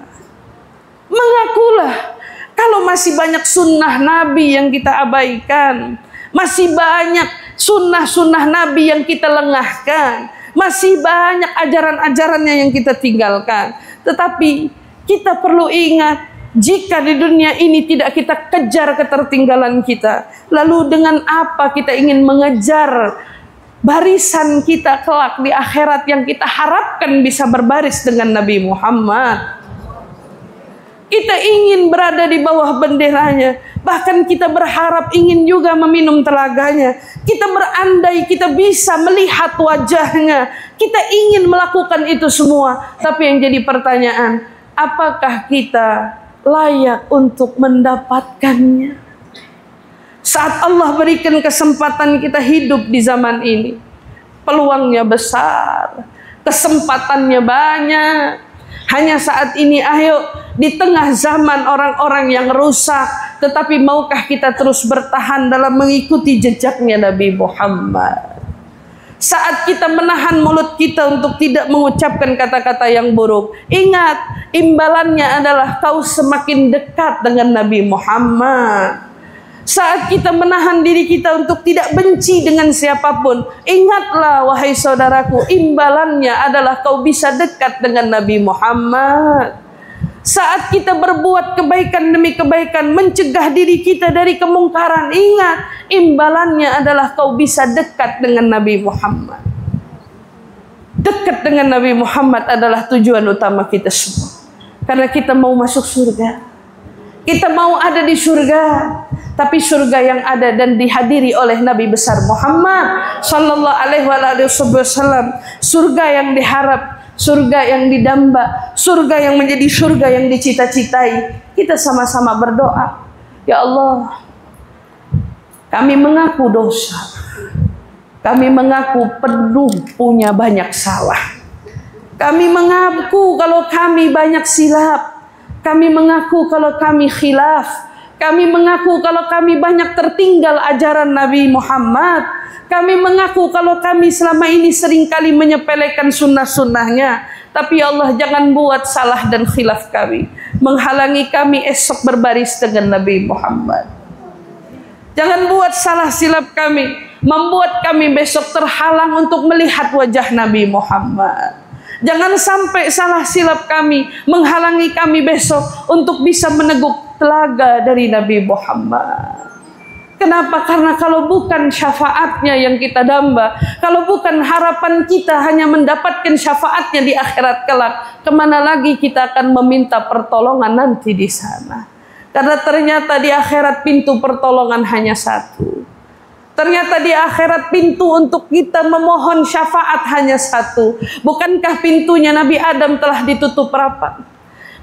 Mengakulah kalau masih banyak sunnah Nabi yang kita abaikan. Masih banyak sunnah-sunnah Nabi yang kita lengahkan. Masih banyak ajaran-ajarannya yang kita tinggalkan. Tetapi kita perlu ingat, jika di dunia ini tidak kita kejar ketertinggalan kita, lalu dengan apa kita ingin mengejar barisan kita kelak di akhirat yang kita harapkan bisa berbaris dengan Nabi Muhammad? Kita ingin berada di bawah benderanya. Bahkan kita berharap ingin juga meminum telaganya. Kita berandai kita bisa melihat wajahnya. Kita ingin melakukan itu semua. Tapi yang jadi pertanyaan, apakah kita layak untuk mendapatkannya? Saat Allah berikan kesempatan kita hidup di zaman ini, peluangnya besar, kesempatannya banyak. Hanya saat ini, ayo, di tengah zaman orang-orang yang rusak, tetapi maukah kita terus bertahan dalam mengikuti jejaknya Nabi Muhammad? Saat kita menahan mulut kita untuk tidak mengucapkan kata-kata yang buruk, ingat, imbalannya adalah kau semakin dekat dengan Nabi Muhammad. Saat kita menahan diri kita untuk tidak benci dengan siapapun, ingatlah wahai saudaraku, imbalannya adalah kau bisa dekat dengan Nabi Muhammad. Saat kita berbuat kebaikan demi kebaikan, mencegah diri kita dari kemungkaran, ingat, imbalannya adalah kau bisa dekat dengan Nabi Muhammad. Dekat dengan Nabi Muhammad adalah tujuan utama kita semua. Karena kita mau masuk surga. Kita mau ada di surga, tapi surga yang ada dan dihadiri oleh Nabi besar Muhammad sallallahu alaihi wasallam, surga yang diharap, surga yang didamba, surga yang menjadi surga yang dicita-citai. Kita sama-sama berdoa, ya Allah, kami mengaku dosa, kami mengaku penuh punya banyak salah, kami mengaku kalau kami banyak silap, kami mengaku kalau kami khilaf, kami mengaku kalau kami banyak tertinggal ajaran Nabi Muhammad. Kami mengaku kalau kami selama ini seringkali menyepelekan sunnah-sunnahnya. Tapi ya Allah, jangan buat salah dan khilaf kami menghalangi kami esok berbaris dengan Nabi Muhammad. Jangan buat salah silap kami membuat kami besok terhalang untuk melihat wajah Nabi Muhammad. Jangan sampai salah silap kami menghalangi kami besok untuk bisa meneguk telaga dari Nabi Muhammad. Kenapa? Karena kalau bukan syafaatnya yang kita damba, kalau bukan harapan kita hanya mendapatkan syafaatnya di akhirat kelak, kemana lagi kita akan meminta pertolongan nanti di sana? Karena ternyata di akhirat pintu pertolongan hanya satu. Ternyata di akhirat pintu untuk kita memohon syafaat hanya satu. Bukankah pintunya Nabi Adam telah ditutup rapat?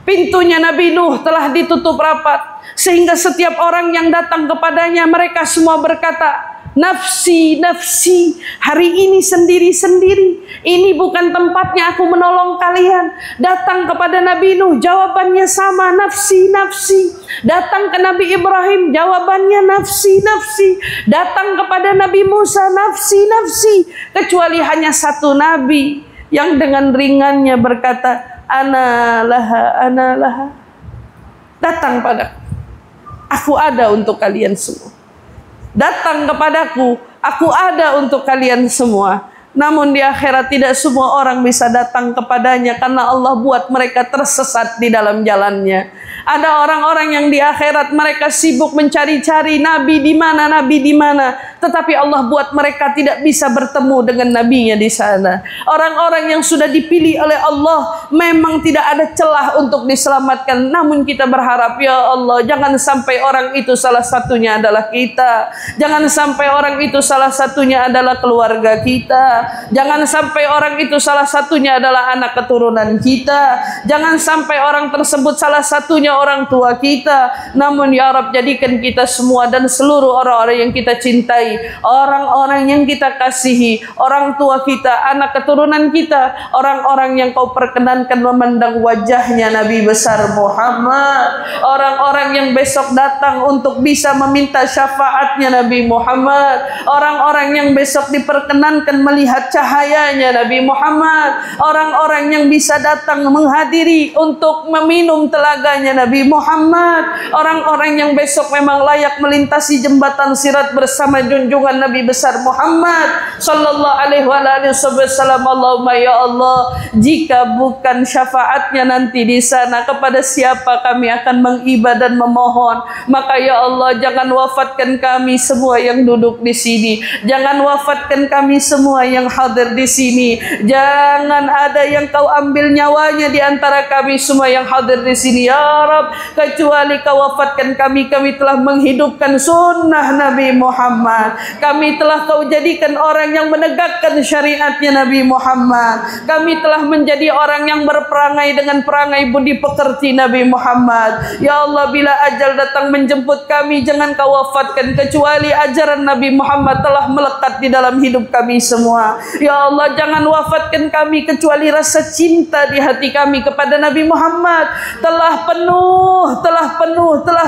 Pintunya Nabi Nuh telah ditutup rapat. Sehingga setiap orang yang datang kepadanya, mereka semua berkata, nafsi, nafsi, hari ini sendiri-sendiri. Ini bukan tempatnya aku menolong kalian. Datang kepada Nabi Nuh, jawabannya sama, nafsi, nafsi. Datang ke Nabi Ibrahim, jawabannya nafsi, nafsi. Datang kepada Nabi Musa, nafsi, nafsi. Kecuali hanya satu Nabi yang dengan ringannya berkata, ana laha, ana laha. Datang padaku, aku ada untuk kalian semua. Datang kepadaku, aku ada untuk kalian semua. Namun di akhirat tidak semua orang bisa datang kepadanya karena Allah buat mereka tersesat di dalam jalannya. Ada orang-orang yang di akhirat mereka sibuk mencari-cari Nabi di mana, Nabi di mana, tetapi Allah buat mereka tidak bisa bertemu dengan nabinya di sana. Orang-orang yang sudah dipilih oleh Allah memang tidak ada celah untuk diselamatkan. Namun kita berharap, ya Allah, jangan sampai orang itu salah satunya adalah kita. Jangan sampai orang itu salah satunya adalah keluarga kita. Jangan sampai orang itu salah satunya adalah anak keturunan kita. Jangan sampai orang tersebut salah satunya orang tua kita. Namun ya Rabb, jadikan kita semua dan seluruh orang-orang yang kita cintai, orang-orang yang kita kasihi, orang tua kita, anak keturunan kita, orang-orang yang kau perkenankan memandang wajahnya Nabi besar Muhammad, orang-orang yang besok datang untuk bisa meminta syafaatnya Nabi Muhammad, orang-orang yang besok diperkenankan melihat cahayanya Nabi Muhammad, orang-orang yang bisa datang menghadiri untuk meminum telaganya Nabi Muhammad, orang-orang yang besok memang layak melintasi jembatan sirat bersama junjungan Nabi besar Muhammad sallallahu alaihi wasallam. Allahumma ya Allah, jika bukan syafaatnya nanti di sana, kepada siapa kami akan mengibadah dan memohon? Maka ya Allah, jangan wafatkan kami semua yang duduk di sini, jangan wafatkan kami semua yang hadir di sini, jangan ada yang kau ambil nyawanya di antara kami semua yang hadir di sini ya Rabb, kecuali kau wafatkan kami. Kami telah menghidupkan sunnah Nabi Muhammad, kami telah kau jadikan orang yang menegakkan syariatnya Nabi Muhammad, kami telah menjadi orang yang berperangai dengan perangai budi pekerti Nabi Muhammad. Ya Allah, bila ajal datang menjemput kami, jangan kau wafatkan kecuali ajaran Nabi Muhammad telah melekat di dalam hidup kami semua. Ya Allah, jangan wafatkan kami kecuali rasa cinta di hati kami kepada Nabi Muhammad telah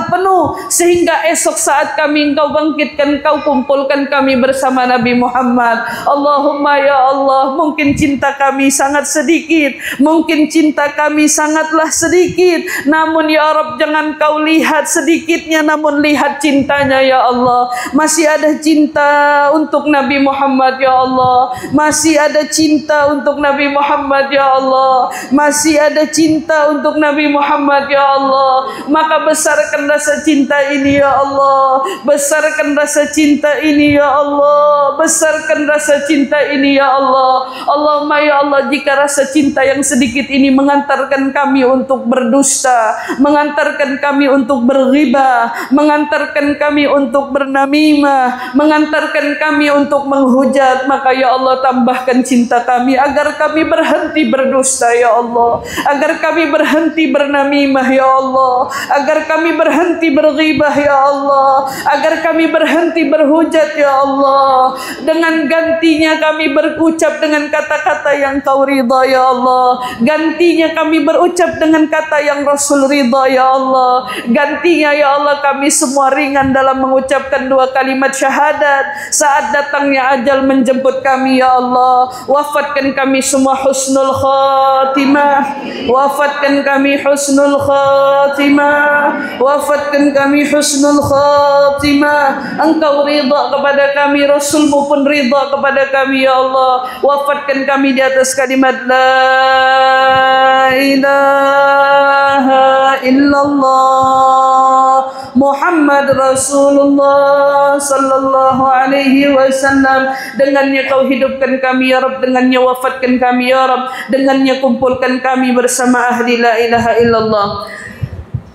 penuh, sehingga esok saat kami engkau bangkitkan, kau kumpulkan kami bersama Nabi Muhammad. Allahumma ya Allah, mungkin cinta kami sangat sedikit, mungkin cinta kami sangatlah sedikit, namun ya Rabb, jangan kau lihat sedikitnya, namun lihat cintanya ya Allah. Masih ada cinta untuk Nabi Muhammad ya Allah, masih ada cinta untuk Nabi Muhammad ya Allah, masih ada cinta untuk Nabi Muhammad ya Allah. Maka besarkan rasa cinta ini ya Allah, besarkan rasa cinta ini ya Allah, besarkan rasa cinta ini ya Allah. Allahumma ya Allah, jika rasa cinta yang sedikit ini mengantarkan kami untuk berdusta, mengantarkan kami untuk berghibah, mengantarkan kami untuk bernamimah, mengantarkan kami untuk menghujat, maka ya Allah, tambahkan cinta kami agar kami berhenti berdusta ya Allah, agar kami berhenti bernamimah ya Allah, agar kami berhenti berghibah ya Allah, agar kami berhenti berhujat ya Allah. Dengan gantinya kami berucap dengan kata-kata yang kau ridha ya Allah, gantinya kami berucap dengan kata yang Rasul ridha ya Allah, gantinya ya Allah kami semua ringan dalam mengucapkan dua kalimat syahadat saat datangnya ajal menjemput kami ya Allah. Wafatkan kami semua husnul khatimah, wafatkan kami husnul khatimah, wafatkan kami husnul khatimah. Engkau ridha kepada kami, Rasulmu pun ridha kepada kami ya Allah. Wafatkan kami di atas kalimat la ilaha illallah Muhammad Rasulullah sallallahu alaihi wasallam. Dengannya kau hidupkan kami ya Rabb, dengannya wafatkan kami ya Rabb, dengannya kumpulkan kami bersama ahli la ilaha illallah.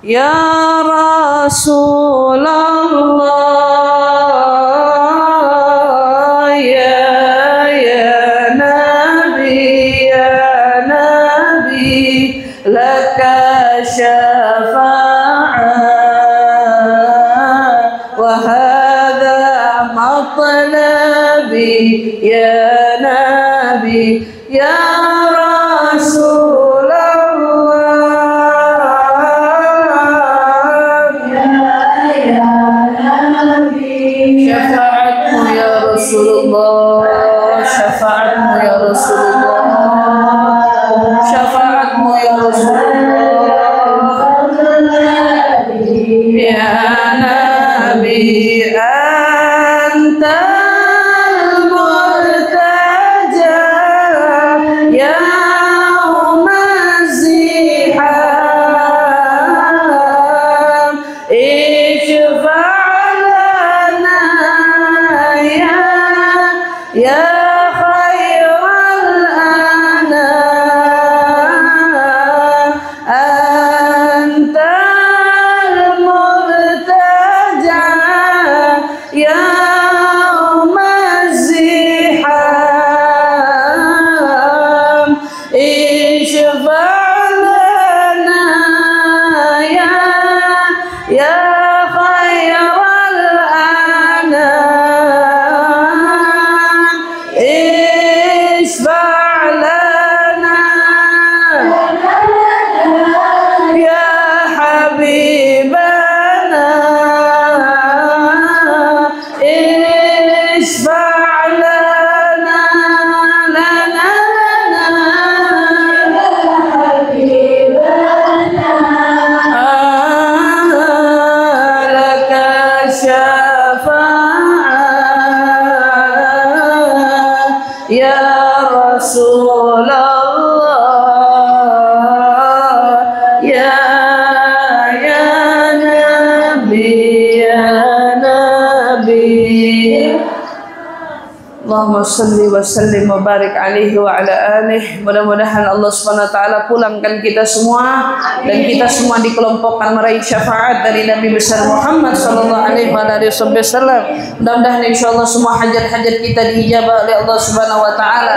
Ya Rasulullah matlabi ya Nabi ya Rasulullah ya Nabi syafaatmu ya Rasulullah syafaatmu ya Rasulullah syafaatmu ya Rasulullah ya Nabi antal murtaja ya umaziham ishfa' lana ya khairal anam antal murtaja ya umaziham ishfa' lana ya khairal anam ishfa' lana ya habibana ishfa' lana laka syafa'ah ya Rasulullah ya Nabi Allahumma salli wa sallim wa barik alaihi wa ala alihi. Mudah-mudahan Allah Subhanahu wa taala pulangkan kita semua dan kita semua dikelompokkan meraih syafaat dari Nabi besar Muhammad sallallahu alaihi wasallam. Mudah-mudahan insyaallah semua hajat-hajat kita diijabah oleh Allah Subhanahu wa taala.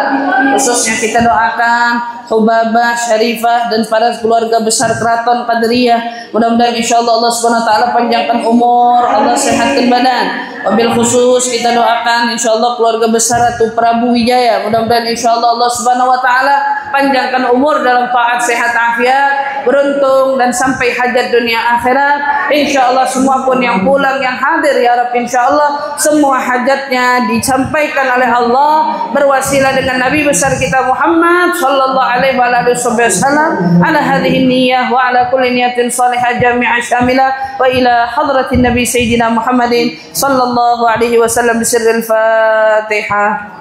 Khususnya kita doakan Hubabah, Syarifah dan para keluarga besar Keraton Qadariyah. Mudah-mudahan insyaallah Allah Subhanahu wa taala panjangkan umur, Allah sehatkan badan. Wabil khusus kita doakan insyaallah keluarga besar Ratu Prabu Wijaya. Mudah-mudahan insyaallah Allah Subhanahu wa taala panjangkan umur dalam taat, sehat, afiat, beruntung dan sampai hajat dunia akhirat. Insyaallah semua pun yang pulang yang hadir ya Rabb insyaallah semua hajatnya disampaikan oleh Allah berwasilah dengan Nabi besar kita Muhammad sallallahu alaihi wasallam ala hadhihi niyyah wa ala kulli niyatin salihah jami'ah syamilah wa ila hadratin Nabi Sayyidina Muhammadin sallallahu alaihi wasallam bisirril Fatihah.